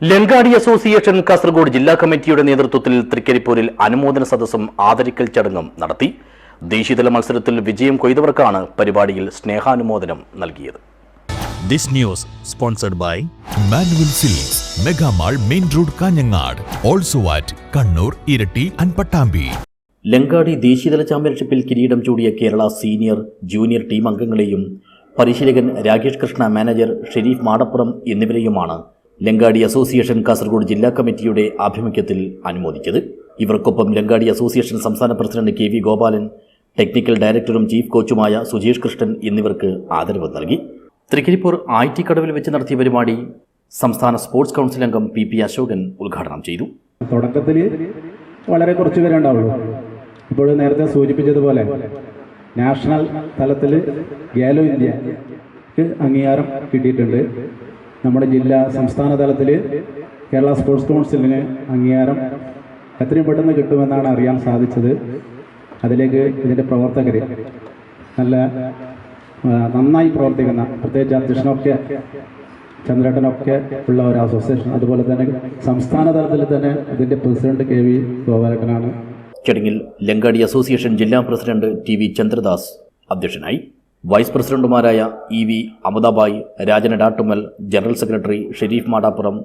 ലങ്കാടി association Kasaragod ജില്ലാ കമ്മിറ്റിയുടെ നേതൃത്വത്തിൽ തൃക്കരിപ്പൂരിൽ അനുമോദന സദസ്സും ആദരിക്കൽ ചടങ്ങും നടത്തി. ദേശീയതല മത്സരത്തിൽ വിജയം കൊയ്തവർക്കാണ് പരിപാടിയിൽ സ്നേഹാനുമോദനം നൽകിയത്. This news sponsored by Manual Silks, Mega Mall, Main Road, Kanyangad, also at Kannur, Irati and Pattambi. ലങ്കാടി ദേശീയതല ചാമ്പ്യൻഷിപ്പിൽ കിരീടം ചൂടിയ കേരള സീനിയർ ജൂനിയർ ടീം അംഗങ്ങളെയും പരിശീലകൻ രാകേഷ് കൃഷ്ണ, മാനേജർ ഷെരീഫ് മാടപ്പുറം എന്നിവരെയുമാണ് ലങ്കാടി അസോസിയേഷൻ കാസർഗോഡ് ജില്ലാ കമ്മിറ്റിയുടെ ആഭിമുഖ്യത്തിൽ അനുമോദിച്ചത്. ഇവർക്കൊപ്പം ലങ്കാടി അസോസിയേഷൻ സംസ്ഥാന പ്രസിഡന്റ് KV ഗോപാലൻ, ടെക്നിക്കൽ ഡയറക്ടറും ചീഫ് കോച്ചുമായ സുജേഷ് കൃഷ്ണൻ എന്നിവർക്ക് ആദരവ് നൽകി. തൃക്കരിപ്പൂർ IT-കടവിൽ വെച്ച് നടത്തിയ പരിപാടി സംസ്ഥാന സ്പോർട്സ് കൗൺസിൽ അംഗം PP അശോകൻ ഉദ്ഘാടനം ചെയ്തു. തുടക്കത്തിൽ വളരെ കുറച്ച് പേരുണ്ടാവുള്ളൂ. ഇപ്പോൾ നേരത്തെ സൂചിപ്പിച്ചതുപോലെ നാഷണൽ തലത്തിൽ ഖേലോ ഇന്ത്യക്ക് അംഗീകാരം കിട്ടിയിട്ടുണ്ട്. നമ്മുടെ സംസ്ഥാന തലത്തിൽ കേരള സ്പോർട്സ് കൗൺസിലിന് അംഗീകാരം എത്രയും പെട്ടെന്ന് കിട്ടുമെന്നാണ് അറിയാൻ സാധിച്ചത്. അതിലേക്ക് ഇതിൻ്റെ പ്രവർത്തകർ നന്നായി പ്രവർത്തിക്കുന്ന, പ്രത്യേകിച്ച് അധ്യക്ഷനൊക്കെ ചന്ദ്രേട്ടനൊക്കെ ഉള്ള ഒരു അസോസിയേഷൻ, അതുപോലെ തന്നെ സംസ്ഥാന തലത്തിൽ തന്നെ ഇതിൻ്റെ പ്രസിഡന്റ് KV ഗോപാലനാണ്. ചടങ്ങിൽ ലങ്കാടി അസോസിയേഷൻ ജില്ലാ പ്രസിഡന്റ് TV ചന്ദ്രദാസ് അധ്യക്ഷനായി. വൈസ് പ്രസിഡന്റുമാരായ EV അമദാബായ്, രാജൻ ഡാട്ടുമൽ, general secretary Sharif Madappuram,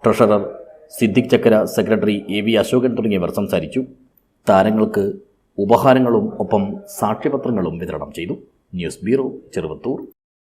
treasurer Siddique Chakkara, secretary AV Ashokan തുടങ്ങിയവർ സംസാരിച്ചു. താരങ്ങൾക്ക് ഉപഹാരങ്ങളും ഒപ്പം സാക്ഷ്യപത്രങ്ങളും വിതരണം ചെയ്തു. News bureau, Cheruvathur.